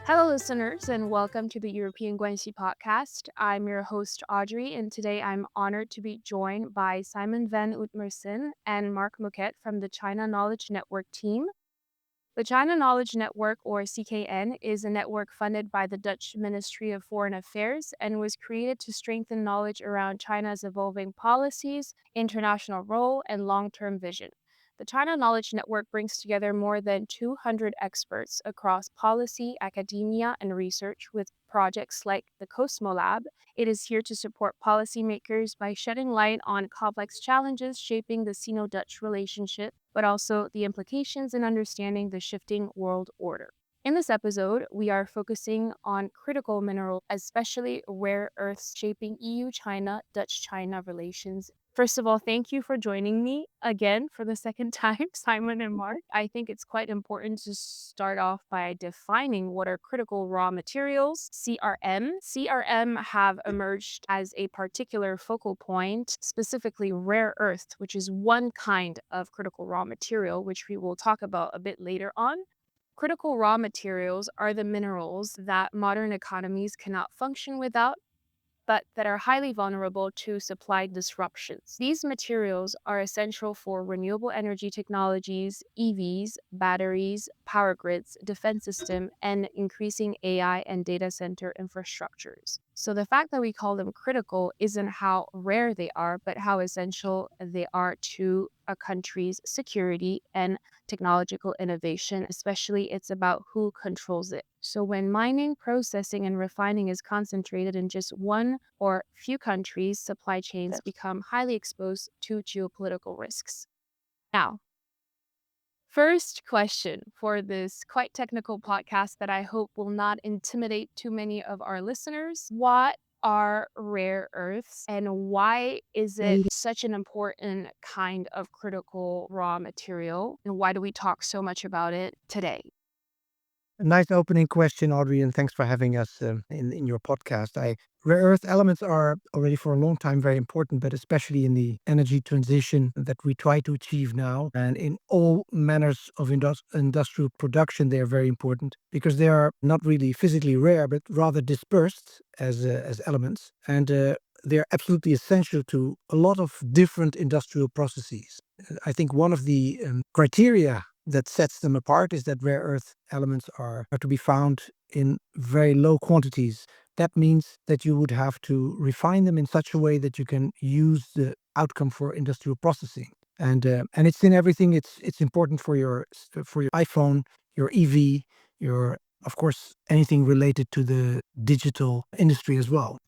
Hello, listeners, and welcome to the European Guanxi podcast. I'm your host, Audrey, and today I'm honored to be joined by Simon van Ootmerssen and Marc Moquette from the China Knowledge Network team. The China Knowledge Network, or CKN, is a network funded by the Dutch Ministry of Foreign Affairs and was created to strengthen knowledge around China's evolving policies, international role, and long term vision. The China Knowledge Network brings together more than 200 experts across policy, academia, and research with projects like the Cosmo Lab. It is here to support policymakers by shedding light on complex challenges shaping the Sino Dutch relationship, but also the implications in understanding the shifting world order. In this episode, we are focusing on critical minerals, especially rare earths shaping EU China Dutch China relations. First of all, thank you for joining me again for the second time, Simon and Marc. I think it's quite important to start off by defining what are critical raw materials, CRM. CRM have emerged as a particular focal point, specifically rare earth, which is one kind of critical raw material, which we will talk about a bit later on. Critical raw materials are the minerals that modern economies cannot function without, but that are highly vulnerable to supply disruptions. These materials are essential for renewable energy technologies, EVs, batteries, power grids, defense system, and increasing AI and data center infrastructures. So the fact that we call them critical isn't how rare they are, but how essential they are to a country's security and technological innovation, especially it's about who controls it. So when mining, processing, and refining is concentrated in just one or few countries, supply chains become highly exposed to geopolitical risks. Now, first question for this quite technical podcast that I hope will not intimidate too many of our listeners. What are rare earths and why is it such an important kind of critical raw material? And why do we talk so much about it today? A nice opening question, Audrey, and thanks for having us in your podcast. Rare earth elements are already for a long time very important, but especially in the energy transition that we try to achieve now. And in all manners of industrial production, they are very important because they are not really physically rare, but rather dispersed as elements. And they're absolutely essential to a lot of different industrial processes. I think one of the criteria that sets them apart is that rare earth elements are to be found in very low quantities. That means that you would have to refine them in such a way that you can use the outcome for industrial processing. And it's in everything. It's important for your iPhone, your EV, your of course anything related to the digital industry as well.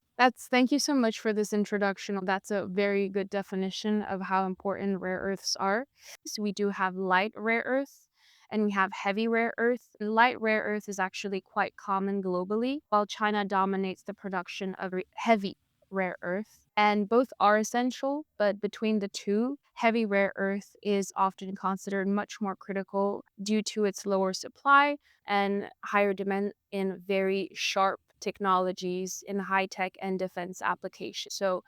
Thank you so much for this introduction. That's a very good definition of how important rare earths are. So we do have light rare earth and we have heavy rare earth. Light rare earth is actually quite common globally, while China dominates the production of heavy rare earth. And both are essential, but between the two, heavy rare earth is often considered much more critical due to its lower supply and higher demand in very sharp technologies in high tech and defense applications. So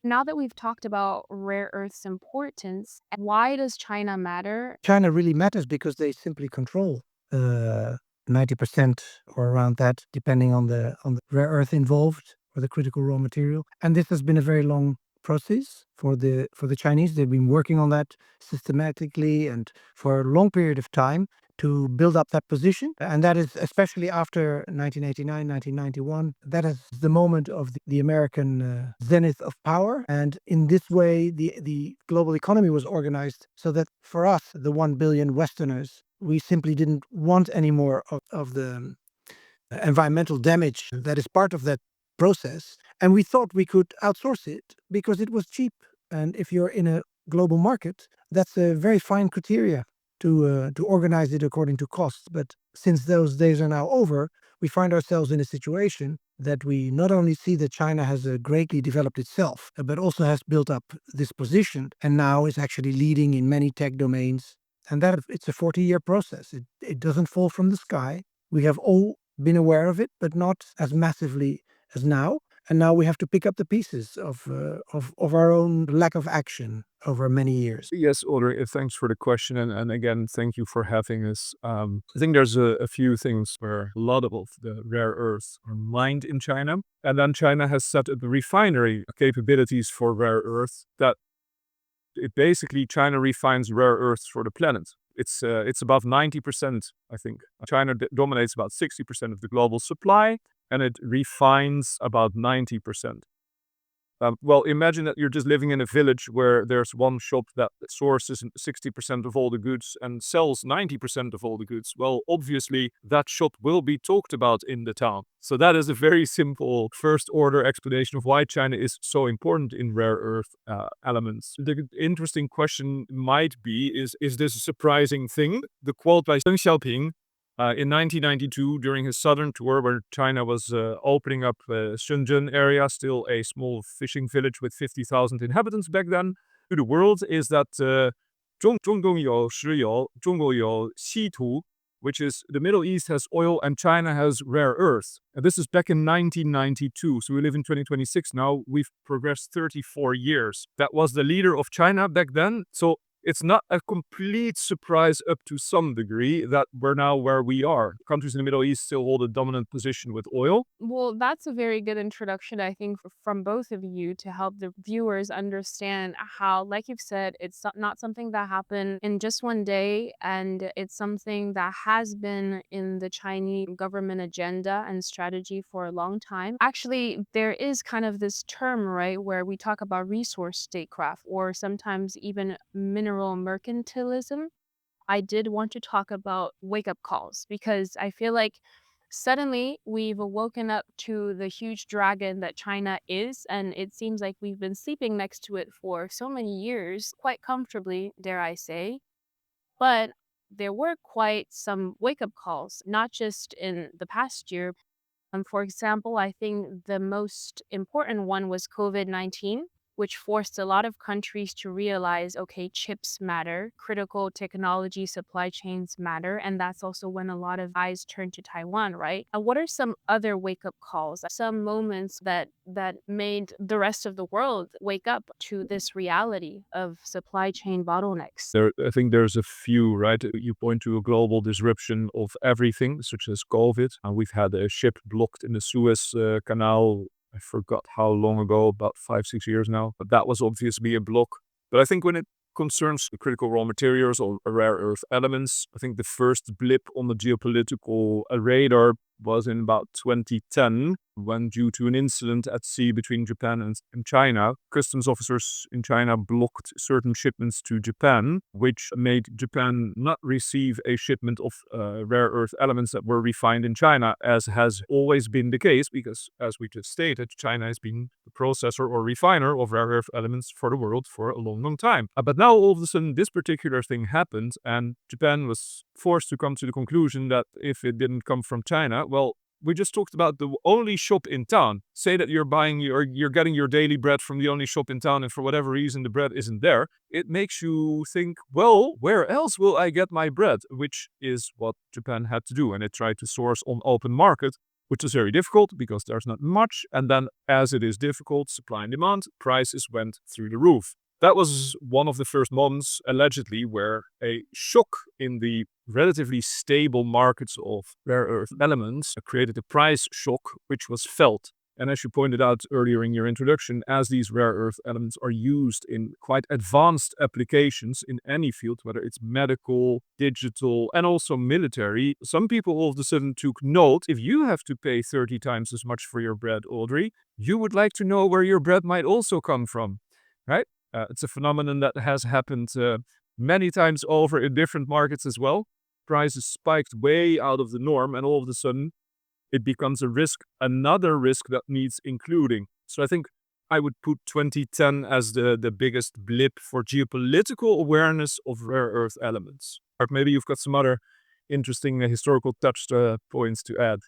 now that we've talked about rare earth's importance, why does China matter? China really matters because they simply control uh, 90% or around that, depending on the rare earth involved or the critical raw material. And this has been a very long process for the Chinese. They've been working on that systematically and for a long period of time to build up that position. And that is especially after 1989, 1991. That is the moment of the American zenith of power. And in this way, the global economy was organized so that for us, the 1 billion Westerners, we simply didn't want any more of the environmental damage that is part of that process. And we thought we could outsource it because it was cheap. And if you're in a global market, that's a very fine criteria to organize it according to costs. But since those days are now over, we find ourselves in a situation that we not only see that China has greatly developed itself, but also has built up this position and now is actually leading in many tech domains. And that it's a 40-year process. It doesn't fall from the sky. We have all been aware of it, but not as massively as now. And now we have to pick up the pieces of our own lack of action over many years. Yes, Audrey, thanks for the question. And again, thank you for having us. I think there's a few things where a lot of the rare earths are mined in China. And then China has set up refinery capabilities for rare earths that it basically China refines rare earths for the planet. It's above 90%, I think. China dominates about 60% of the global supply, and it refines about 90%. Well, imagine that you're just living in a village where there's one shop that sources 60% of all the goods and sells 90% of all the goods. Well, obviously, that shop will be talked about in the town. So that is a very simple first order explanation of why China is so important in rare earth elements. The interesting question might be, is this a surprising thing? The quote by Deng Xiaoping in 1992, during his southern tour, where China was opening up Shenzhen area, still a small fishing village with 50,000 inhabitants back then, to the world, is that 中东有石油，中国有稀土, which is the Middle East has oil and China has rare earths. And this is back in 1992. So we live in 2026 now. We've progressed 34 years. That was the leader of China back then. So it's not a complete surprise up to some degree that we're now where we are. Countries in the Middle East still hold a dominant position with oil. Well, that's a very good introduction, I think, from both of you to help the viewers understand how, like you've said, it's not something that happened in just one day, and it's something that has been in the Chinese government agenda and strategy for a long time. Actually, there is kind of this term, right, where we talk about resource statecraft or sometimes even mineral mercantilism. I did want to talk about wake up calls because I feel like suddenly we've woken up to the huge dragon that China is, and it seems like we've been sleeping next to it for so many years, quite comfortably, dare I say. But there were quite some wake up calls, not just in the past year. For example, I think the most important one was COVID-19, which forced a lot of countries to realize, okay, chips matter, critical technology supply chains matter, and that's also when a lot of eyes turned to Taiwan, right? What are some other wake-up calls, some moments that made the rest of the world wake up to this reality of supply chain bottlenecks? I think there's a few, right? You point to a global disruption of everything, such as COVID. And we've had a ship blocked in the Suez Canal. I forgot how long ago, about 5-6 years now. But that was obviously a block. But I think when it concerns the critical raw materials or rare earth elements, I think the first blip on the geopolitical radar was in about 2010, when due to an incident at sea between Japan and China, customs officers in China blocked certain shipments to Japan, which made Japan not receive a shipment of rare earth elements that were refined in China, as has always been the case, because as we just stated, China has been the processor or refiner of rare earth elements for the world for a long, long time. But now all of a sudden this particular thing happened, and Japan was forced to come to the conclusion that if it didn't come from China, well, we just talked about the only shop in town. Say that you're getting your daily bread from the only shop in town, and for whatever reason the bread isn't there. It makes you think, well, where else will I get my bread? Which is what Japan had to do, and it tried to source on open market, which is very difficult because there's not much. And then, as it is difficult, supply and demand, prices went through the roof. That was one of the first moments, allegedly, where a shock in the relatively stable markets of rare earth elements created a price shock, which was felt. And as you pointed out earlier in your introduction, as these rare earth elements are used in quite advanced applications in any field, whether it's medical, digital, and also military, some people all of a sudden took note. If you have to pay 30 times as much for your bread, Audrey, you would like to know where your bread might also come from, right? It's a phenomenon that has happened many times over in different markets as well. Prices spiked way out of the norm, and all of a sudden it becomes a risk, another risk that needs including. So I think I would put 2010 as the biggest blip for geopolitical awareness of rare earth elements. Or maybe you've got some other interesting historical touch points to add.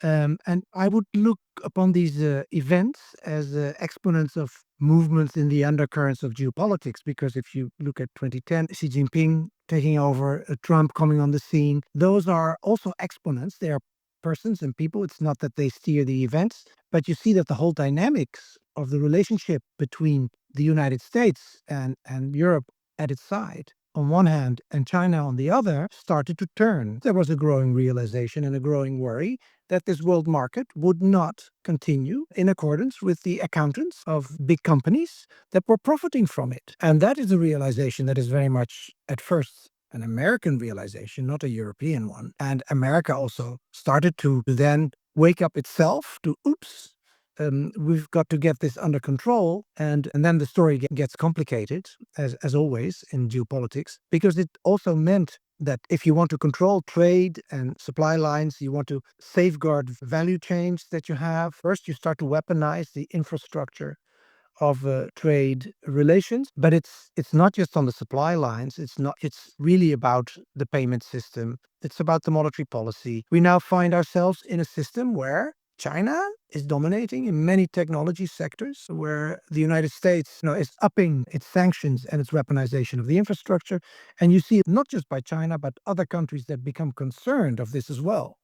And I would look upon these events as exponents of movements in the undercurrents of geopolitics, because if you look at 2010, Xi Jinping taking over, Trump coming on the scene, those are also exponents. They are persons and people. It's not that they steer the events, but you see that the whole dynamics of the relationship between the United States and Europe at its side on one hand and China on the other started to turn. There was a growing realization and a growing worry that this world market would not continue in accordance with the accountants of big companies that were profiting from it. And that is a realization that is very much at first an American realization, not a European one. And America also started to then wake up itself to, oops, we've got to get this under control. And then the story gets complicated, as always in geopolitics, because it also meant that if you want to control trade and supply lines, you want to safeguard value chains that you have, first you start to weaponize the infrastructure of trade relations, but it's not just on the supply lines. It's really about the payment system. It's about the monetary policy. We now find ourselves in a system where China is dominating in many technology sectors, where the United States is upping its sanctions and its weaponization of the infrastructure. And you see it not just by China, but other countries that become concerned of this as well,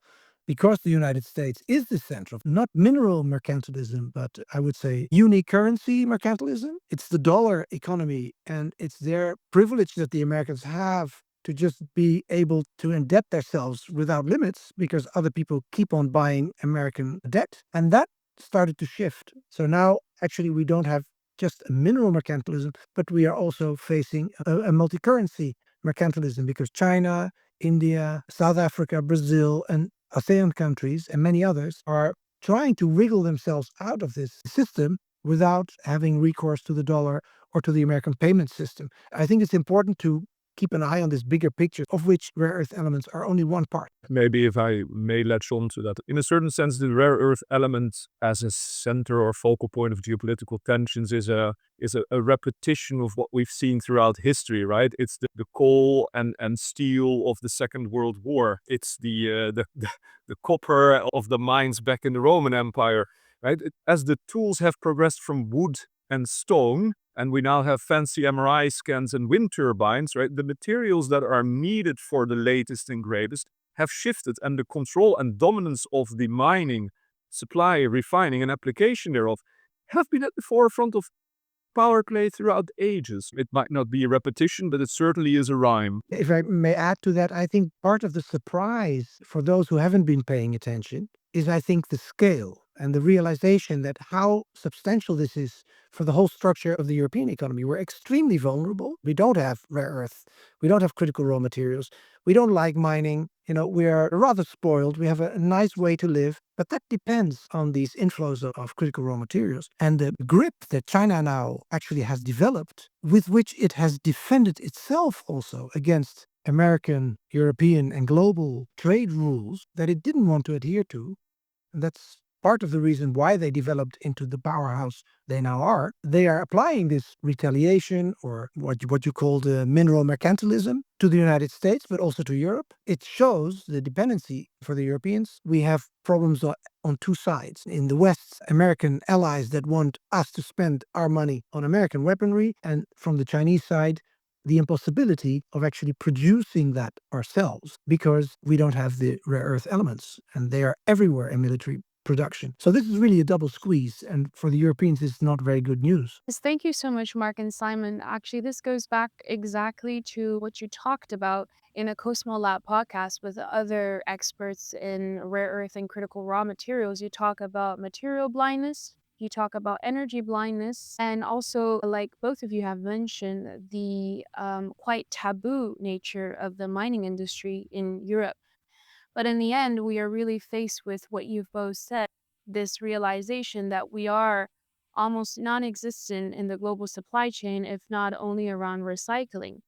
because the United States is the center of not mineral mercantilism, but I would say currency mercantilism. It's the dollar economy, and it's their privilege that the Americans have to just be able to indebt themselves without limits because other people keep on buying American debt. And that started to shift. So now actually we don't have just a mineral mercantilism, but we are also facing a multi-currency mercantilism because China, India, South Africa, Brazil, and ASEAN countries and many others are trying to wriggle themselves out of this system without having recourse to the dollar or to the American payment system. I think it's important to keep an eye on this bigger picture, of which rare earth elements are only one part. Maybe if I may latch on to that. In a certain sense, the rare earth element as a center or focal point of geopolitical tensions is a repetition of what we've seen throughout history, right? It's the coal and steel of the Second World War. It's the copper of the mines back in the Roman Empire, right? As the tools have progressed from wood and stone, and we now have fancy MRI scans and wind turbines, right? The materials that are needed for the latest and greatest have shifted, and the control and dominance of the mining, supply, refining, and application thereof have been at the forefront of power play throughout ages. It might not be a repetition, but it certainly is a rhyme. If I may add to that, I think part of the surprise for those who haven't been paying attention is, I think, the scale and the realization that how substantial this is for the whole structure of the European economy. We're extremely vulnerable. We don't have rare earth. We don't have critical raw materials. We don't like mining. We are rather spoiled. We have a nice way to live, but that depends on these inflows of critical raw materials. And the grip that China now actually has developed, with which it has defended itself also against American, European, and global trade rules that it didn't want to adhere to. And that's part of the reason why they developed into the powerhouse they now are. They are applying this retaliation, or what you call the mineral mercantilism, to the United States, but also to Europe. It shows the dependency for the Europeans. We have problems on two sides. In the West, American allies that want us to spend our money on American weaponry, and from the Chinese side, the impossibility of actually producing that ourselves because we don't have the rare earth elements, and they are everywhere in military production. So this is really a double squeeze, and for the Europeans, it's not very good news. Yes, thank you so much, Mark and Simon. Actually, this goes back exactly to what you talked about in a Cosmo Lab podcast with other experts in rare earth and critical raw materials. You talk about material blindness, you talk about energy blindness, and also, like both of you have mentioned, the quite taboo nature of the mining industry in Europe. But in the end, we are really faced with what you've both said, this realization that we are almost non-existent in the global supply chain, if not only around recycling.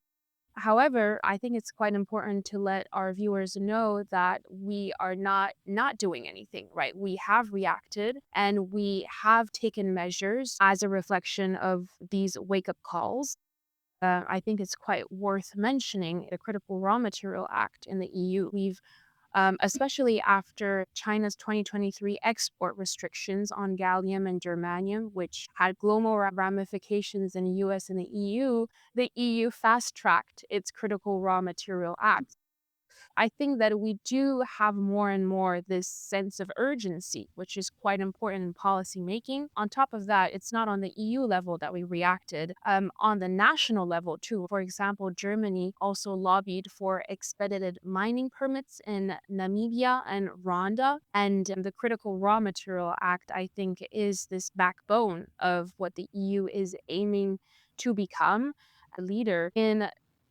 However, I think it's quite important to let our viewers know that we are not doing anything, right? We have reacted and we have taken measures as a reflection of these wake-up calls. I think it's quite worth mentioning the Critical Raw Material Act in the EU. We've especially after China's 2023 export restrictions on gallium and germanium, which had global ramifications in the US and the EU fast-tracked its Critical Raw Material Act. I think that we do have more and more this sense of urgency, which is quite important in policy making. On top of that, it's not on the EU level that we reacted, on the national level too. For example, Germany also lobbied for expedited mining permits in Namibia and Rwanda. And the Critical Raw Material Act, I think, is this backbone of what the EU is aiming to become a leader in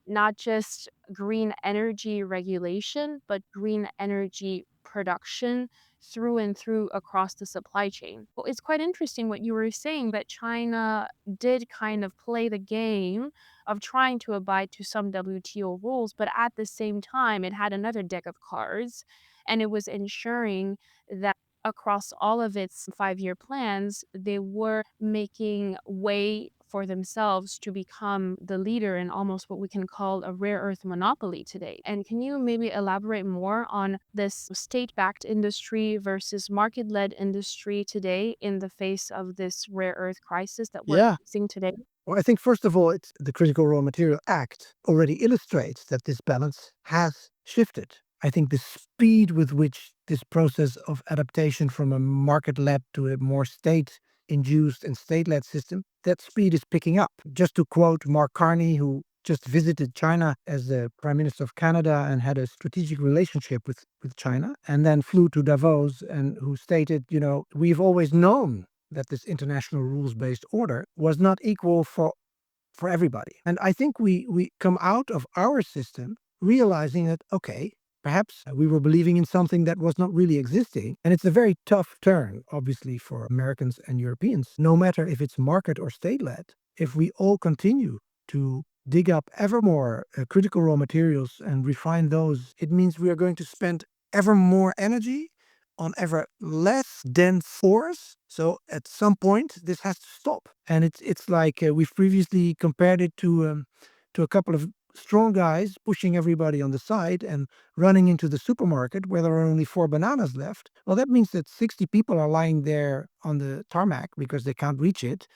not just green energy regulation, but green energy production through and through across the supply chain. Well, it's quite interesting what you were saying that China did kind of play the game of trying to abide to some WTO rules, but at the same time, it had another deck of cards, and it was ensuring that across all of its 5-year plans, they were making way for themselves to become the leader in almost what we can call a rare earth monopoly today. And can you maybe elaborate more on this state-backed industry versus market-led industry today in the face of this rare earth crisis that we're Yeah. facing today? Well, I think first of all, it's the Critical Raw Material Act already illustrates that this balance has shifted. I think the speed with which this process of adaptation from a market-led to a more state-induced and state-led system, that speed is picking up. Just to quote Marc, who just visited China as the Prime Minister of Canada and had a strategic relationship with China, and then flew to Davos and who stated, we've always known that this international rules-based order was not equal for everybody. And I think we come out of our system realizing that, okay, perhaps we were believing in something that was not really existing. And it's a very tough turn, obviously, for Americans and Europeans, no matter if it's market or state-led. If we all continue to dig up ever more critical raw materials and refine those, it means we are going to spend ever more energy on ever less dense ores. So at some point, this has to stop. And it's like we've previously compared it to a couple of strong guys pushing everybody on the side and running into the supermarket where there are only 4 bananas left. Well, that means that 60 people are lying there on the tarmac because they can't reach it.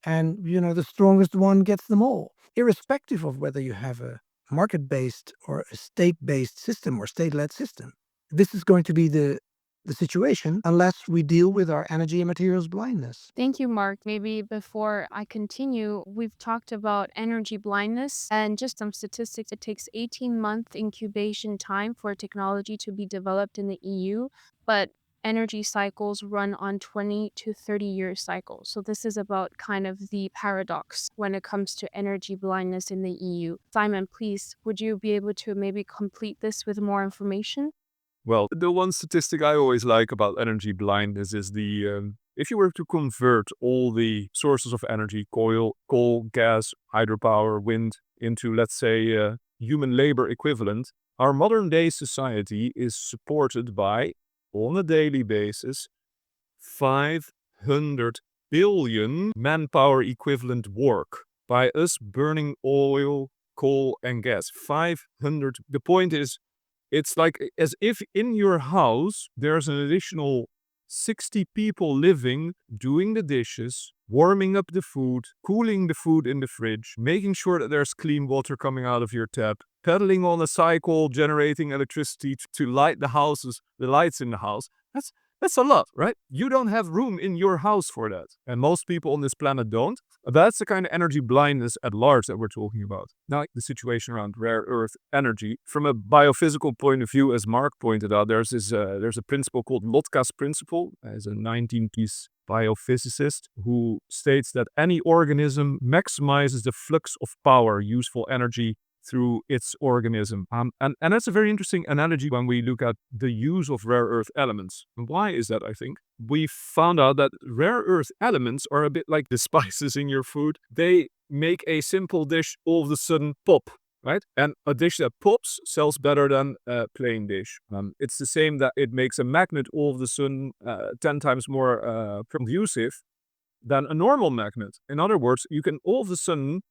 And, the strongest one gets them all, irrespective of whether you have a market-based or a state-based system or state-led system. This is going to be the situation unless we deal with our energy and materials blindness. Thank you, Mark. Maybe before I continue, we've talked about energy blindness and just some statistics. It takes 18-month incubation time for technology to be developed in the EU, but energy cycles run on 20 to 30-year cycles. So this is about kind of the paradox when it comes to energy blindness in the EU. Simon, please, would you be able to maybe complete this with more information? Well, the one statistic I always like about energy blindness is if you were to convert all the sources of energy, coal, gas, hydropower, wind, into, let's say, human labor equivalent, our modern day society is supported by, on a daily basis, 500 billion manpower equivalent work by us burning oil, coal, and gas. 500. The point is, it's like as if in your house there's an additional 60 people living, doing the dishes, warming up the food, cooling the food in the fridge, making sure that there's clean water coming out of your tap, pedaling on a cycle, generating electricity to light the lights in the house. That's a lot, right? You don't have room in your house for that. And most people on this planet don't. That's the kind of energy blindness at large that we're talking about. Now, the situation around rare earth energy, from a biophysical point of view, as Marc pointed out, there's a principle called Lotka's principle, as a 19th biophysicist, who states that any organism maximizes the flux of power, useful energy, through its organism. And that's a very interesting analogy when we look at the use of rare earth elements. And why is that, I think? We found out that rare earth elements are a bit like the spices in your food. They make a simple dish all of a sudden pop, right? And a dish that pops sells better than a plain dish. It's the same that it makes a magnet all of a sudden 10 times more conducive than a normal magnet. In other words, you can all of a sudden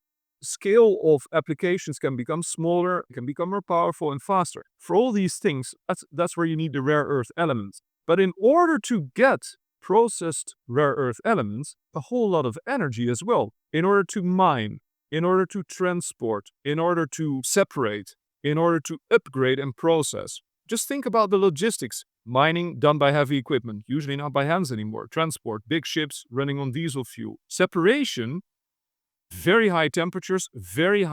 scale of applications can become smaller, can become more powerful and faster. For all these things, that's where you need the rare earth elements. But in order to get processed rare earth elements, a whole lot of energy as well. In order to mine, in order to transport, in order to separate, in order to upgrade and process. Just think about the logistics. Mining done by heavy equipment, usually not by hands anymore. Transport, big ships running on diesel fuel. Separation, very high temperatures, very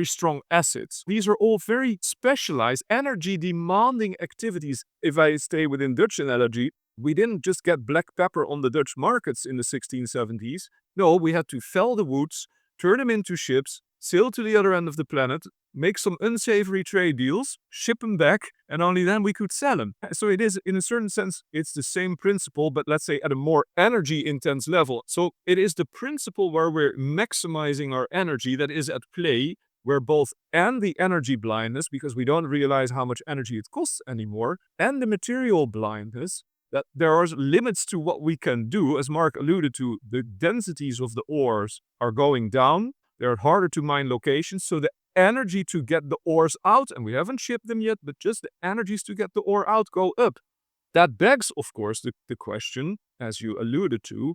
strong acids. These are all very specialized, energy demanding activities. If I stay within Dutch analogy, we didn't just get black pepper on the Dutch markets in the 1670s. No, we had to fell the woods, turn them into ships, sail to the other end of the planet, make some unsavory trade deals, ship them back, and only then we could sell them. So it is, in a certain sense, it's the same principle, but let's say at a more energy-intense level. So it is the principle where we're maximizing our energy that is at play, where both and the energy blindness, because we don't realize how much energy it costs anymore, and the material blindness, that there are limits to what we can do. As Marc alluded to, the densities of the ores are going down. They're harder to mine locations, so the energy to get the ores out, and we haven't shipped them yet, but just the energies to get the ore out go up. That begs, of course, the question, as you alluded to,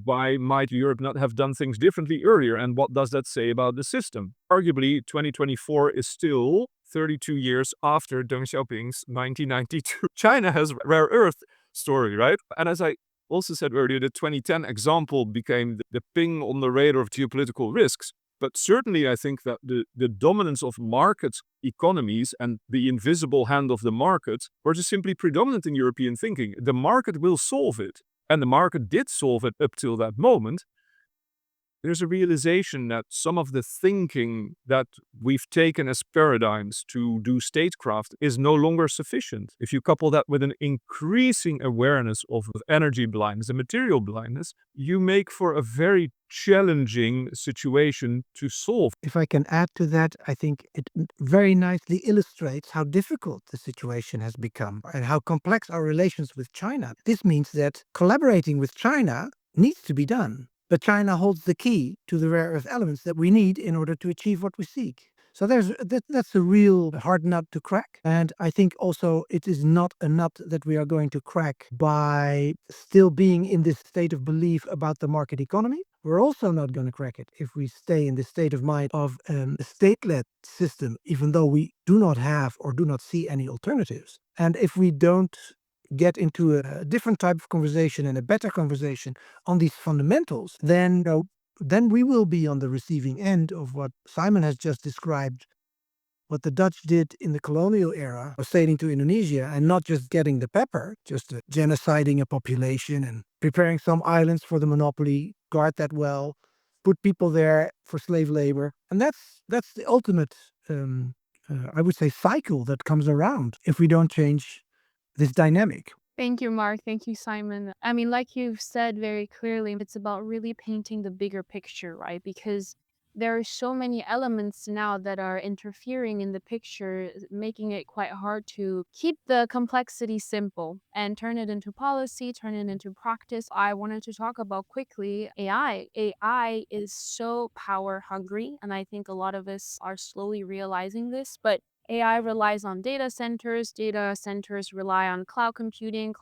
why might Europe not have done things differently earlier, and what does that say about the system? Arguably, 2024 is still 32 years after Deng Xiaoping's 1992 China has rare earth story, right? And as I also said earlier, the 2010 example became the ping on the radar of geopolitical risks. But certainly I think that the dominance of market economies and the invisible hand of the market were just simply predominant in European thinking. The market will solve it. And the market did solve it up till that moment. There's a realization that some of the thinking that we've taken as paradigms to do statecraft is no longer sufficient. If you couple that with an increasing awareness of energy blindness and material blindness, you make for a very challenging situation to solve. If I can add to that, I think it very nicely illustrates how difficult the situation has become and how complex our relations with China. This means that collaborating with China needs to be done. But China holds the key to the rare earth elements that we need in order to achieve what we seek. So that's a real hard nut to crack. And I think also it is not a nut that we are going to crack by still being in this state of belief about the market economy. We're also not going to crack it if we stay in this state of mind of a state-led system, even though we do not have or do not see any alternatives. And if we don't get into a different type of conversation and a better conversation on these fundamentals, then we will be on the receiving end of what Simon has just described, what the Dutch did in the colonial era of sailing to Indonesia and not just getting the pepper, just genociding a population and preparing some islands for the monopoly, guard that well, put people there for slave labor. And that's the ultimate, I would say, cycle that comes around if we don't change this dynamic. Thank you, Marc. Thank you, Simon. I mean, like you've said very clearly, it's about really painting the bigger picture, right? Because there are so many elements now that are interfering in the picture, making it quite hard to keep the complexity simple and turn it into policy, turn it into practice. I wanted to talk about quickly AI. AI is so power hungry, and I think a lot of us are slowly realizing this, but AI relies on data centers rely on cloud computing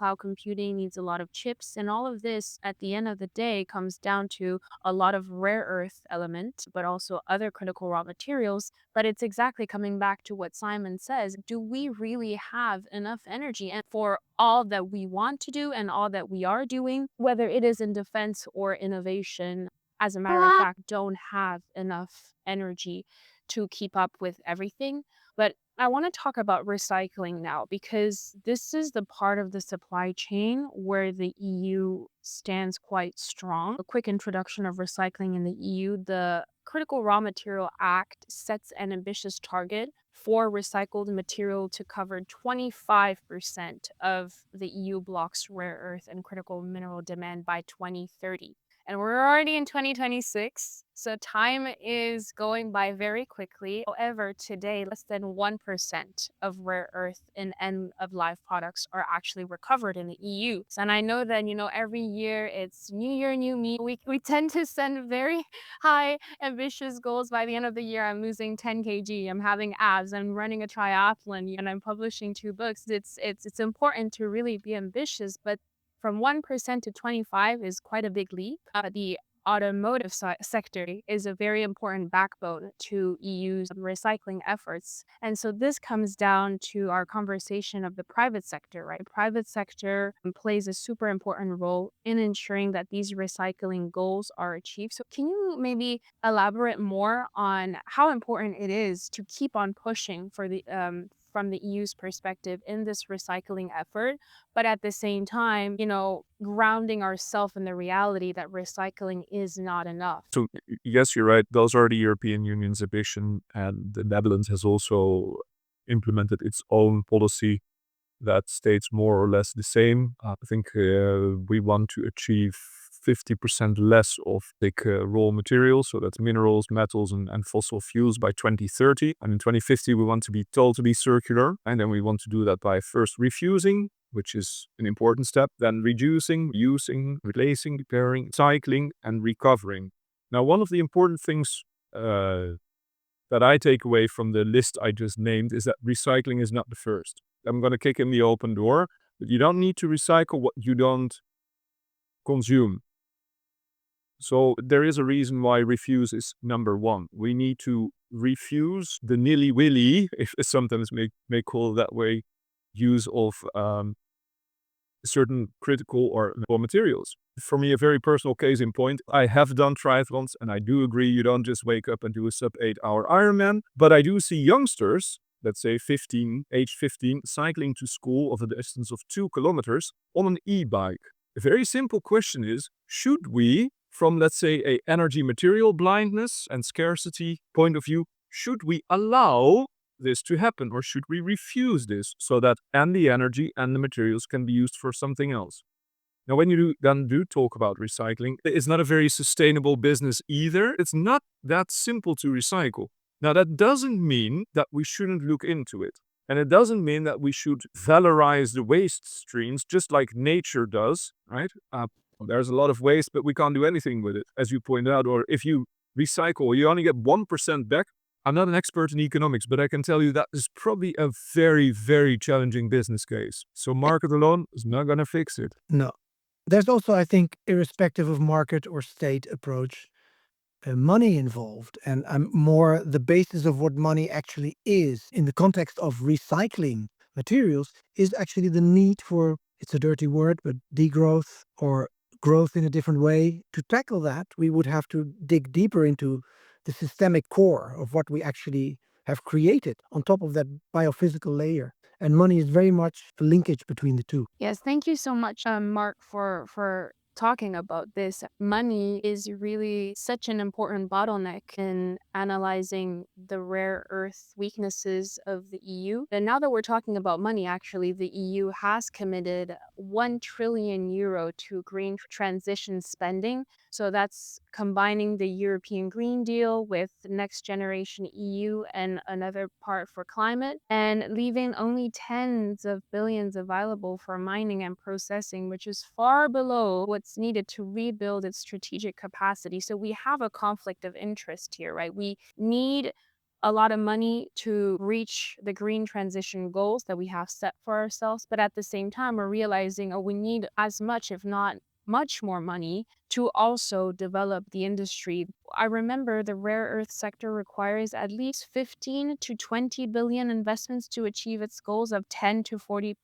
needs a lot of chips, and all of this at the end of the day comes down to a lot of rare earth elements, but also other critical raw materials. But it's exactly coming back to what Simon says. Do we really have enough energy and for all that we want to do and all that we are doing, whether it is in defense or innovation? As a matter of fact, don't have enough energy to keep up with everything. But I want to talk about recycling now because this is the part of the supply chain where the EU stands quite strong. A quick introduction of recycling in the EU. The Critical Raw Material Act sets an ambitious target for recycled material to cover 25% of the EU bloc's rare earth and critical mineral demand by 2030. And we're already in 2026, so time is going by very quickly. However, today, less than 1% of rare earth and end-of-life products are actually recovered in the EU. And I know that, every year it's new year, new me. We tend to send very high, ambitious goals. By the end of the year, I'm losing 10 kg, I'm having abs, I'm running a triathlon, and I'm publishing 2 books. It's important to really be ambitious, but from 1% to 25 is quite a big leap. The automotive sector is a very important backbone to EU's recycling efforts. And so this comes down to our conversation of the private sector, right? Private sector plays a super important role in ensuring that these recycling goals are achieved. So can you maybe elaborate more on how important it is to keep on pushing for the from the EU's perspective in this recycling effort, but at the same time, grounding ourselves in the reality that recycling is not enough? So yes, you're right. Those are the European Union's ambition, and the Netherlands has also implemented its own policy that states more or less the same. I think we want to achieve 50% less of raw materials, so that's minerals, metals, and fossil fuels by 2030. And in 2050, we want to be totally circular. And then we want to do that by first refusing, which is an important step, then reducing, using, replacing, repairing, cycling, and recovering. Now, one of the important things that I take away from the list I just named is that recycling is not the first. I'm going to kick in the open door, but you don't need to recycle what you don't consume. So there is a reason why refuse is number one. We need to refuse the nilly-willy, if sometimes may call it that way, use of certain critical or raw materials. For me, a very personal case in point, I have done triathlons, and I do agree you don't just wake up and do a sub-8-hour Ironman, but I do see youngsters, let's say age 15, cycling to school of a distance of 2 kilometers on an e-bike. A very simple question is, should we, from let's say a energy material blindness and scarcity point of view, should we allow this to happen, or should we refuse this so that and the energy and the materials can be used for something else? Now, when you do talk about recycling, it's not a very sustainable business either. It's not that simple to recycle. Now, that doesn't mean that we shouldn't look into it. And it doesn't mean that we should valorize the waste streams just like nature does, right? There's a lot of waste, but we can't do anything with it, as you point out. Or if you recycle, you only get 1% back. I'm not an expert in economics, but I can tell you that is probably a very, very challenging business case. So market alone is not going to fix it. No. There's also, I think, irrespective of market or state approach, money involved, and more the basis of what money actually is in the context of recycling materials is actually the need for, it's a dirty word, but degrowth or growth in a different way. To tackle that, we would have to dig deeper into the systemic core of what we actually have created on top of that biophysical layer. And money is very much a linkage between the two. Yes, thank you so much, Mark, for talking about this. Money is really such an important bottleneck in analyzing the rare earth weaknesses of the EU. And now that we're talking about money, actually, the EU has committed 1 trillion euro to green transition spending. So that's combining the European Green Deal with Next Generation EU and another part for climate, and leaving only tens of billions available for mining and processing, which is far below what's needed to rebuild its strategic capacity. So we have a conflict of interest here, right? We need a lot of money to reach the green transition goals that we have set for ourselves. But at the same time, we're realizing, oh, we need as much, if not much more money to also develop the industry. I remember the rare earth sector requires at least 15 to 20 billion investments to achieve its goals of 10 to 40%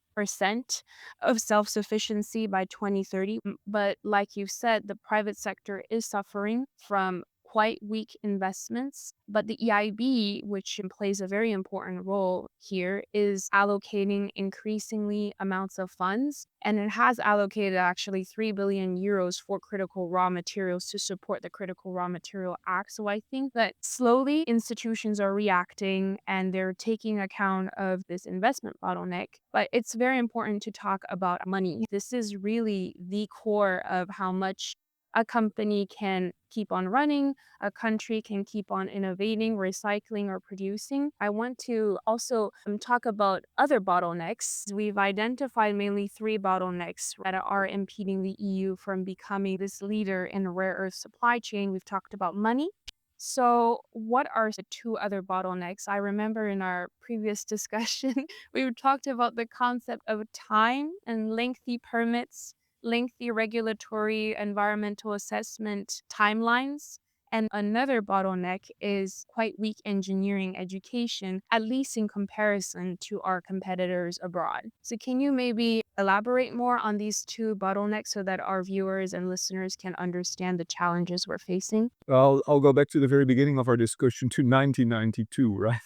of self-sufficiency by 2030. But like you said, the private sector is suffering from quite weak investments, but the EIB, which plays a very important role here, is allocating increasingly amounts of funds, and it has allocated actually 3 billion euros for critical raw materials to support the Critical Raw Material Act. So I think that slowly institutions are reacting and they're taking account of this investment bottleneck, but it's very important to talk about money. This is really the core of how much a company can keep on running, a country can keep on innovating, recycling, or producing. I want to also talk about other bottlenecks. We've identified mainly 3 bottlenecks that are impeding the EU from becoming this leader in the rare earth supply chain. We've talked about money. So, what are the 2 other bottlenecks? I remember in our previous discussion, we talked about the concept of time and lengthy permits lengthy regulatory environmental assessment timelines. And another bottleneck is quite weak engineering education, at least in comparison to our competitors abroad. So, can you maybe elaborate more on these two bottlenecks so that our viewers and listeners can understand the challenges we're facing? Well, I'll go back to the very beginning of our discussion to 1992, right?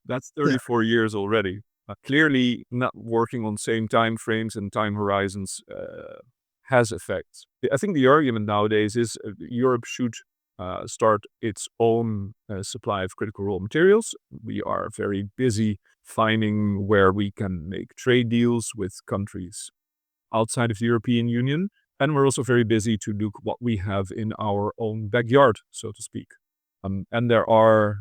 That's Yeah. 34 years already. Clearly, not working on same time frames and time horizons has effects. I think the argument nowadays is Europe should start its own supply of critical raw materials. We are very busy finding where we can make trade deals with countries outside of the European Union. And we're also very busy to look what we have in our own backyard, so to speak. And there are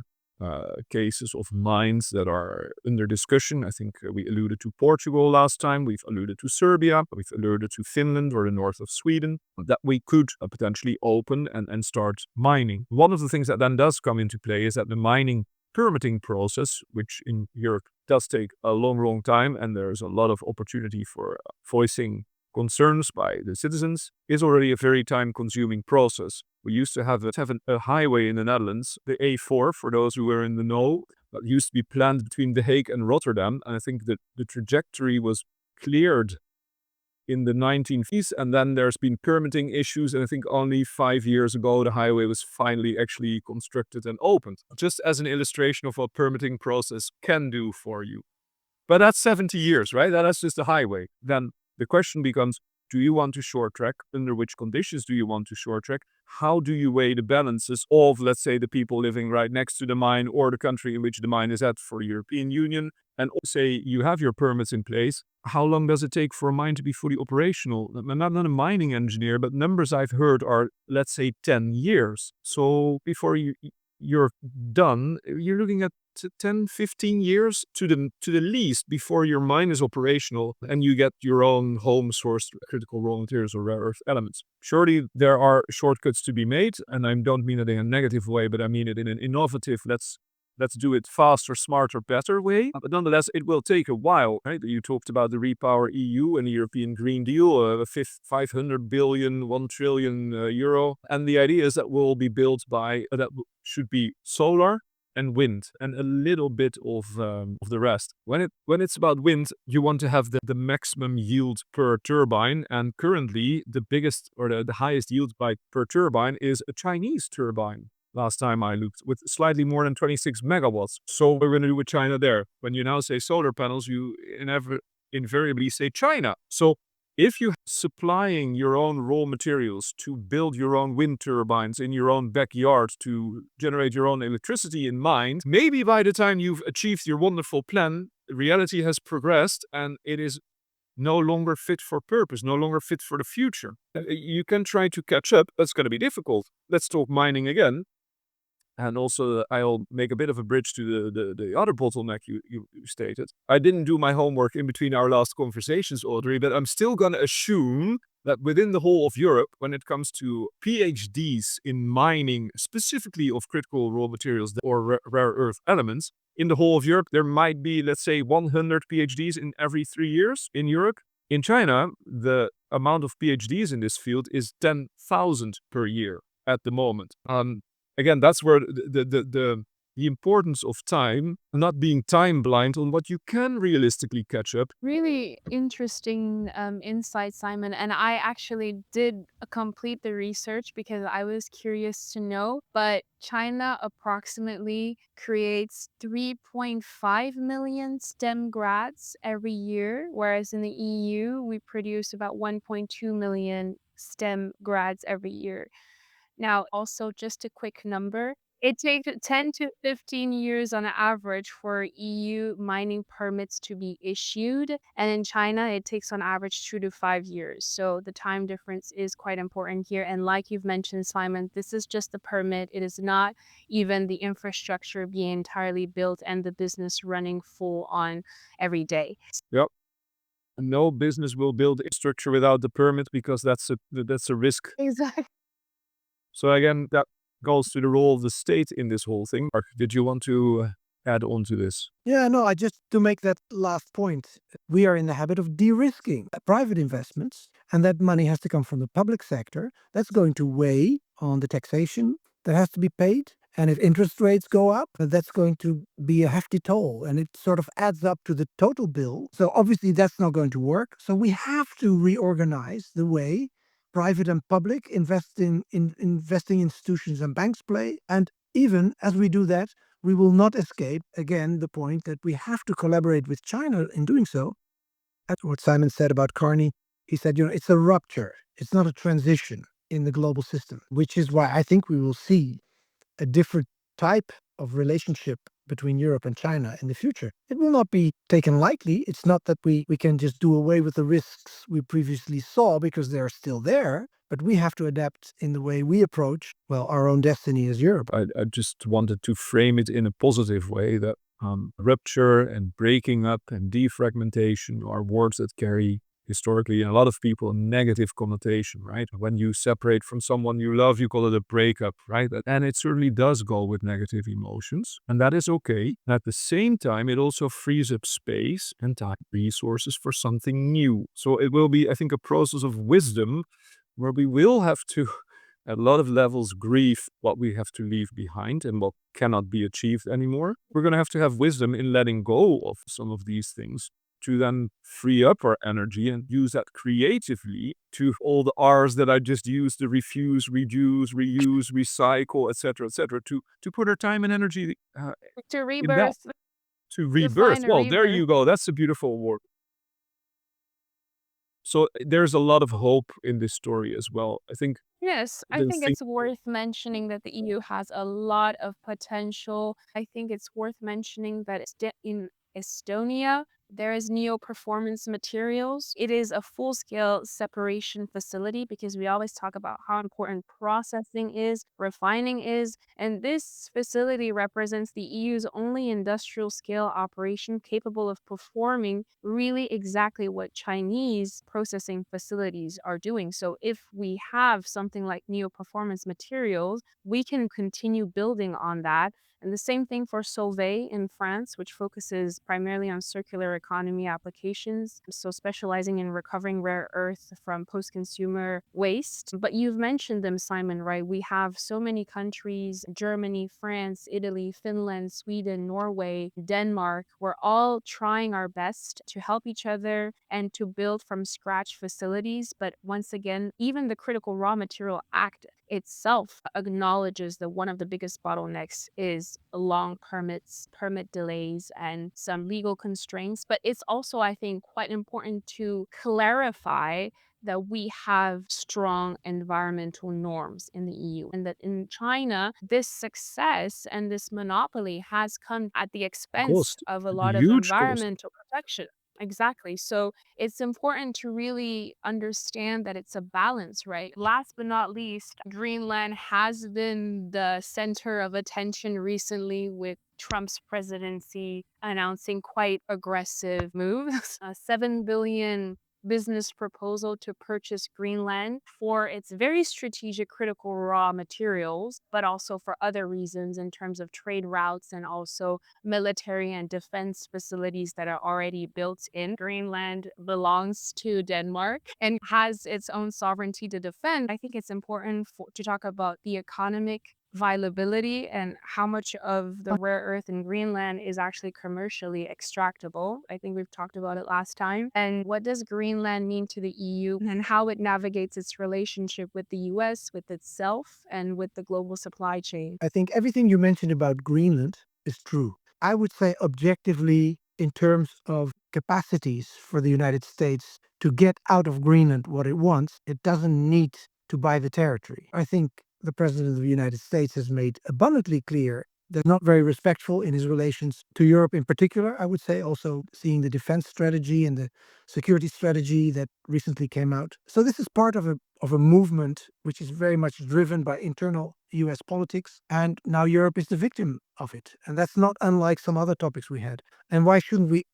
cases of mines that are under discussion. I think we alluded to Portugal last time. We've alluded to Serbia. We've alluded to Finland or the north of Sweden that we could potentially open and start mining. One of the things that then does come into play is that the mining permitting process, which in Europe does take a long time, and there's a lot of opportunity for voicing concerns by the citizens, is already a very time-consuming process. We used to have a highway in the Netherlands, the A4, for those who were in the know, that used to be planned between The Hague and Rotterdam, and I think that the trajectory was cleared in the 1950s, and then there's been permitting issues, and I think only 5 years ago the highway was finally actually constructed and opened. Just as an illustration of what permitting process can do for you. But that's 70 years, right? That's just the highway. Then the question becomes, do you want to short track? Under which conditions do you want to short track? How do you weigh the balances of, let's say, the people living right next to the mine or the country in which the mine is at for the European Union? And say you have your permits in place. How long does it take for a mine to be fully operational? I'm not a mining engineer, but numbers I've heard are, let's say, 10 years. So before you're done, you're looking at 10, 15 years to the least before your mine is operational and you get your own home sourced critical raw materials or rare earth elements. Surely there are shortcuts to be made, and I don't mean it in a negative way, but I mean it in an innovative, let's do it faster, smarter, better way. But nonetheless, it will take a while, right? You talked about the Repower EU and the European Green Deal, 500 billion, 1 trillion euro. And the idea is that will be built by, that should be solar and wind, and a little bit of the rest. When it's about wind, you want to have the maximum yield per turbine, and currently the biggest or the highest yield per turbine is a Chinese turbine. Last time I looked, with slightly more than 26 megawatts. So what we're going to do with China there? When you now say solar panels, you invariably say China. So if you're supplying your own raw materials to build your own wind turbines in your own backyard to generate your own electricity in mind, maybe by the time you've achieved your wonderful plan, reality has progressed and it is no longer fit for purpose, no longer fit for the future. You can try to catch up, but it's going to be difficult. Let's talk mining again. And also, I'll make a bit of a bridge to the other bottleneck you stated. I didn't do my homework in between our last conversations, Audrey, but I'm still going to assume that within the whole of Europe, when it comes to PhDs in mining, specifically of critical raw materials or rare earth elements, in the whole of Europe, there might be, let's say, 100 PhDs in every 3 years in Europe. In China, the amount of PhDs in this field is 10,000 per year at the moment. Again, that's where the importance of time, not being time blind on what you can realistically catch up. Really interesting insight, Simon. And I actually did complete the research because I was curious to know. But China approximately creates 3.5 million STEM grads every year, whereas in the EU, we produce about 1.2 million STEM grads every year. Now, also just a quick number, it takes 10 to 15 years on average for EU mining permits to be issued. And in China, it takes on average 2 to 5 years. So the time difference is quite important here. And like you've mentioned, Simon, this is just the permit. It is not even the infrastructure being entirely built and the business running full on every day. Yep. No business will build infrastructure without the permit because that's a risk. Exactly. So again, that goes to the role of the state in this whole thing. Marc, did you want to add on to this? Yeah, no, just to make that last point, we are in the habit of de-risking private investments, and that money has to come from the public sector. That's going to weigh on the taxation that has to be paid. And if interest rates go up, that's going to be a hefty toll, and it sort of adds up to the total bill. So obviously that's not going to work. So we have to reorganize the way private and public investing institutions and banks play. And even as we do that, we will not escape, again, the point that we have to collaborate with China in doing so. That's what Simon said about Carney. He said, it's a rupture. It's not a transition in the global system, which is why I think we will see a different type of relationship between Europe and China in the future. It will not be taken lightly. It's not that we can just do away with the risks we previously saw because they're still there, but we have to adapt in the way we approach, well, our own destiny as Europe. I just wanted to frame it in a positive way that rupture and breaking up and defragmentation are words that carry historically a lot of people a negative connotation, right? When you separate from someone you love, you call it a breakup, right? And it certainly does go with negative emotions, and that is okay. At the same time, it also frees up space and time, resources for something new. So it will be, I think, a process of wisdom where we will have to, at a lot of levels, grieve what we have to leave behind and what cannot be achieved anymore. We're going to have wisdom in letting go of some of these things to then free up our energy and use that creatively to all the R's that I just used, the refuse, reduce, reuse, recycle, etc., to put our time and energy To in that, rebirth, to rebirth. define a Well, there rebirth. you go. That's a beautiful word. So there's a lot of hope in this story as well. I think Yes, I the think thing, it's worth mentioning that the EU has a lot of potential. I think it's worth mentioning that in Estonia, there is Neo Performance Materials. It is a full-scale separation facility because we always talk about how important processing is, refining is, and this facility represents the EU's only industrial scale operation capable of performing really exactly what Chinese processing facilities are doing. So if we have something like Neo Performance Materials, we can continue building on that. And the same thing for Solvay in France, which focuses primarily on circular economy applications, so specializing in recovering rare earth from post-consumer waste. But you've mentioned them, Simon, right? We have so many countries, Germany, France, Italy, Finland, Sweden, Norway, Denmark. We're all trying our best to help each other and to build from scratch facilities. But once again, even the Critical Raw Material Act itself acknowledges that one of the biggest bottlenecks is long permits, permit delays, and some legal constraints. But it's also, I think, quite important to clarify that we have strong environmental norms in the EU and that in China, this success and this monopoly has come at the expense cost, of a lot of huge cost. environmental protection. Exactly. So it's important to really understand that it's a balance, right? Last but not least, Greenland has been the center of attention recently with Trump's presidency announcing quite aggressive moves. A 7 billion business proposal to purchase Greenland for its very strategic critical raw materials, but also for other reasons in terms of trade routes and also military and defense facilities that are already built in. Greenland belongs to Denmark and has its own sovereignty to defend. I think it's important to talk about the economic viability and how much of the rare earth in Greenland is actually commercially extractable. I think we've talked about it last time. And what does Greenland mean to the EU and how it navigates its relationship with the US, with itself, and with the global supply chain? I think everything you mentioned about Greenland is true. I would say objectively, in terms of capacities for the United States to get out of Greenland what it wants, it doesn't need to buy the territory. I think the President of the United States has made abundantly clear that not very respectful in his relations to Europe in particular, I would say, also seeing the defense strategy and the security strategy that recently came out. So this is part of a movement which is very much driven by internal US politics, and now Europe is the victim of it. And that's not unlike some other topics we had. And why shouldn't we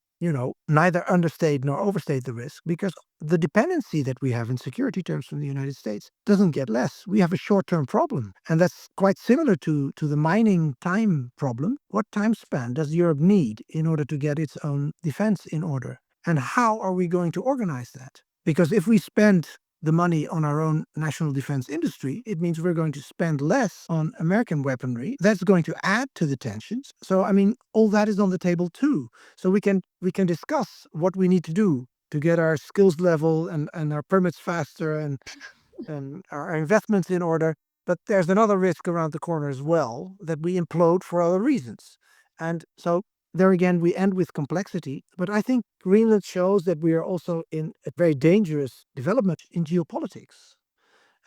neither understate nor overstate the risk, because the dependency that we have in security terms from the United States doesn't get less. We have a short-term problem, and that's quite similar to the mining time problem. What time span does Europe need in order to get its own defense in order? And how are we going to organize that? Because if we spend the money on our own national defense industry, it means we're going to spend less on American weaponry. That's going to add to the tensions. So, I mean, all that is on the table too. So we can discuss what we need to do to get our skills level and our permits faster and our investments in order. But there's another risk around the corner as well, that we implode for other reasons. And so there again, we end with complexity. But I think Greenland shows that we are also in a very dangerous development in geopolitics.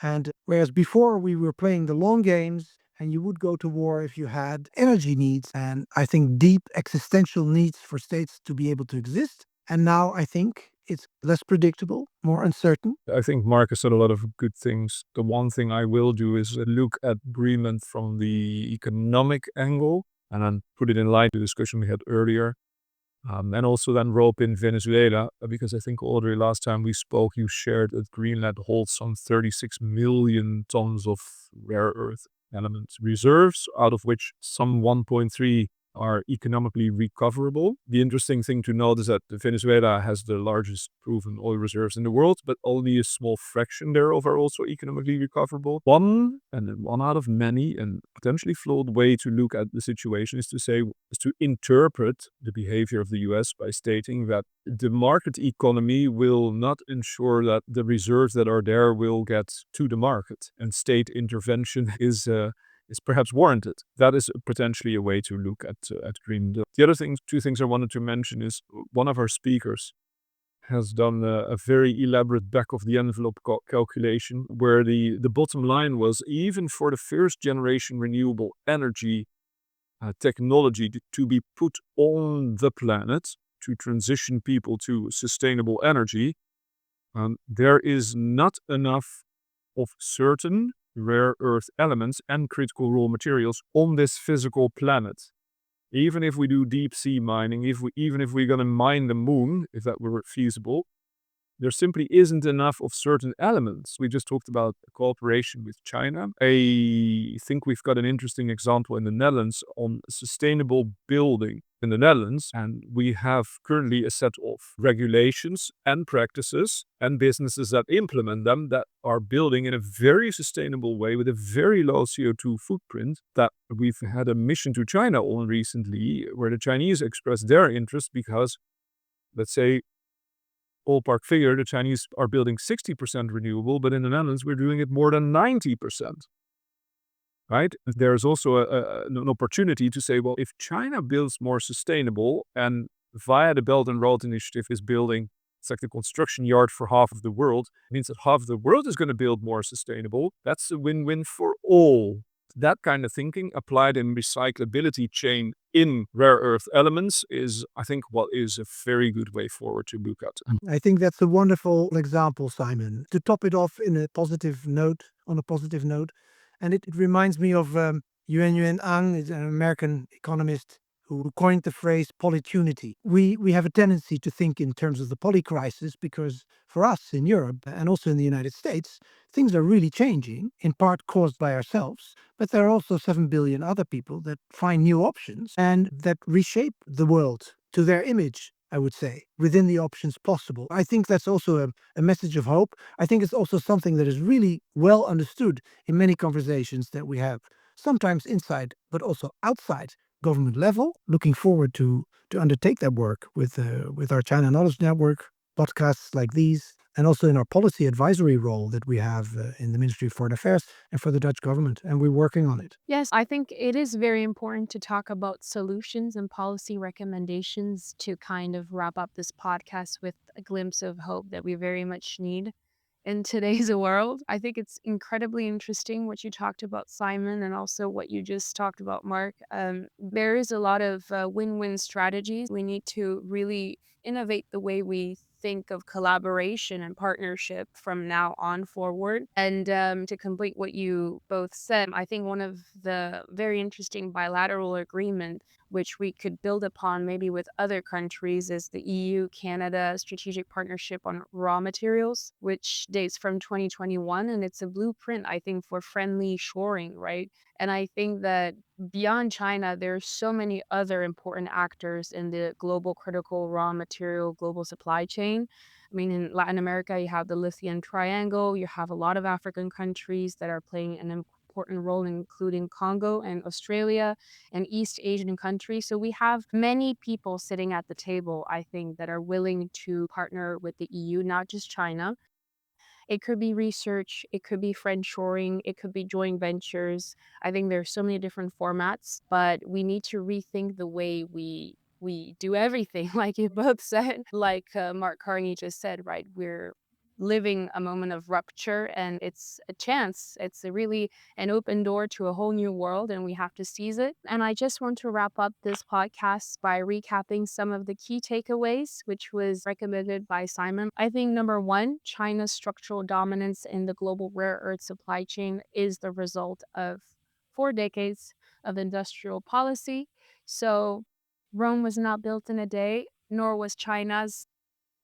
And whereas before we were playing the long games and you would go to war if you had energy needs and I think deep existential needs for states to be able to exist. And now I think it's less predictable, more uncertain. I think Marc has said a lot of good things. The one thing I will do is look at Greenland from the economic angle and then put it in line with the discussion we had earlier. And also then rope in Venezuela, because I think, Audrey, last time we spoke, you shared that Greenland holds some 36 million tons of rare earth element reserves, out of which some 1.3 are economically recoverable. The interesting thing to note is that Venezuela has the largest proven oil reserves in the world, but only a small fraction thereof are also economically recoverable. One out of many and potentially flawed way to look at the situation is to interpret the behavior of the US by stating that the market economy will not ensure that the reserves that are there will get to the market, and state intervention is perhaps warranted. That is potentially a way to look at Greenland. The other two things I wanted to mention is one of our speakers has done a very elaborate back-of-the-envelope calculation where the bottom line was, even for the first generation renewable energy technology to be put on the planet to transition people to sustainable energy, there is not enough of certain rare earth elements and critical raw materials on this physical planet. Even if we do deep sea mining, even if we're going to mine the moon, if that were feasible, there simply isn't enough of certain elements. We just talked about cooperation with China. I think we've got an interesting example in the Netherlands on sustainable building in the Netherlands. And we have currently a set of regulations and practices and businesses that implement them that are building in a very sustainable way with a very low CO2 footprint. That we've had a mission to China on recently where the Chinese expressed their interest because, let's say, ballpark figure, the Chinese are building 60% renewable, but in the Netherlands, we're doing it more than 90%. Right? There's also an opportunity to say, well, if China builds more sustainable and via the Belt and Road Initiative is building, it's like the construction yard for half of the world, it means that half of the world is going to build more sustainable. That's a win-win for all. That kind of thinking applied in recyclability chain in rare earth elements is, I think, what is a very good way forward to look at. I think that's a wonderful example, Simon. To top it off on a positive note, and it reminds me of Yuan Ang, is an American economist who coined the phrase polytunity. We have a tendency to think in terms of the poly crisis because for us in Europe and also in the United States, things are really changing, in part caused by ourselves. But there are also 7 billion other people that find new options and that reshape the world to their image, I would say, within the options possible. I think that's also a message of hope. I think it's also something that is really well understood in many conversations that we have, sometimes inside, but also outside government level. Looking forward to undertake that work with our China Knowledge Network, podcasts like these, and also in our policy advisory role that we have in the Ministry of Foreign Affairs and for the Dutch government, and we're working on it. Yes, I think it is very important to talk about solutions and policy recommendations to kind of wrap up this podcast with a glimpse of hope that we very much need in today's world. I think it's incredibly interesting what you talked about, Simon, and also what you just talked about, Marc. There is a lot of win-win strategies. We need to really innovate the way we think of collaboration and partnership from now on forward. And to complete what you both said, I think one of the very interesting bilateral agreement which we could build upon maybe with other countries, is the EU-Canada Strategic Partnership on Raw Materials, which dates from 2021. And it's a blueprint, I think, for friendly shoring, right? And I think that beyond China, there are so many other important actors in the global critical raw material global supply chain. I mean, in Latin America, you have the Lithium Triangle, you have a lot of African countries that are playing an important role, including Congo and Australia and East Asian countries. So we have many people sitting at the table, I think, that are willing to partner with the EU, not just China. It could be research, it could be friendshoring, it could be joint ventures. I think there's so many different formats, but we need to rethink the way we do everything, like you both said. Like Mark Carney just said, right? We're living a moment of rupture, and it's a chance. It's a really an open door to a whole new world, and we have to seize it. And I just want to wrap up this podcast by recapping some of the key takeaways, which was recommended by Simon. I think number one, China's structural dominance in the global rare earth supply chain is the result of 4 decades of industrial policy. So Rome was not built in a day, nor was China's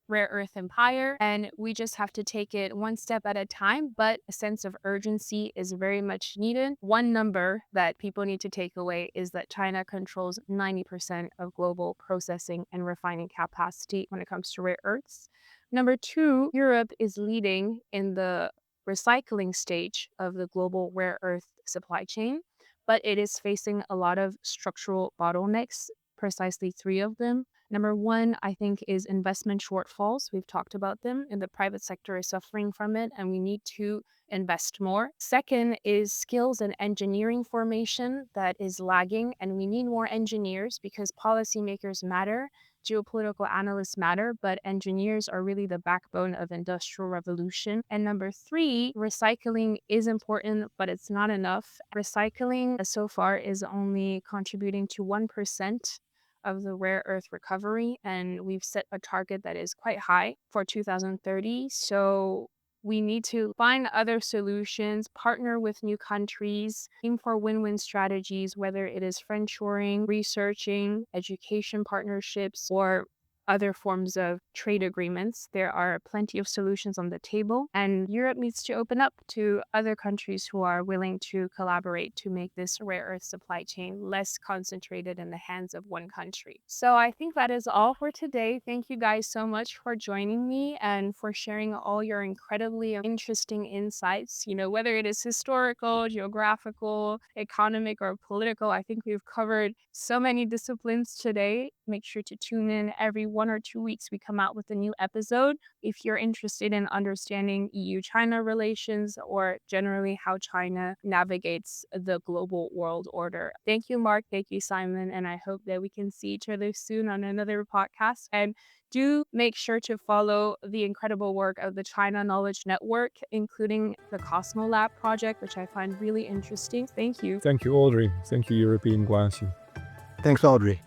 rare earth empire, and we just have to take it one step at a time, but a sense of urgency is very much needed. One number that people need to take away is that China controls 90% of global processing and refining capacity when it comes to rare earths. Number two, Europe is leading in the recycling stage of the global rare earth supply chain, but it is facing a lot of structural bottlenecks, precisely three of them. Number one, I think, is investment shortfalls. We've talked about them, and the private sector is suffering from it, and we need to invest more. Second is skills and engineering formation that is lagging, and we need more engineers because policymakers matter, geopolitical analysts matter, but engineers are really the backbone of industrial revolution. And number three, recycling is important, but it's not enough. Recycling so far is only contributing to 1% of the rare earth recovery, and we've set a target that is quite high for 2030. So we need to find other solutions, partner with new countries, aim for win-win strategies, whether it is friendshoring, researching, education partnerships, or other forms of trade agreements. There are plenty of solutions on the table, and Europe needs to open up to other countries who are willing to collaborate to make this rare earth supply chain less concentrated in the hands of one country. So I think that is all for today. Thank you guys so much for joining me and for sharing all your incredibly interesting insights, whether it is historical, geographical, economic, or political. I think we've covered so many disciplines today. Make sure to tune in every 1 or 2 weeks. We come out with a new episode. If you're interested in understanding EU-China relations or generally how China navigates the global world order. Thank you, Mark. Thank you, Simon. And I hope that we can see each other soon on another podcast. And do make sure to follow the incredible work of the China Knowledge Network, including the Cosmo Lab project, which I find really interesting. Thank you. Thank you, Audrey. Thank you, European Guanxi. Thanks, Audrey.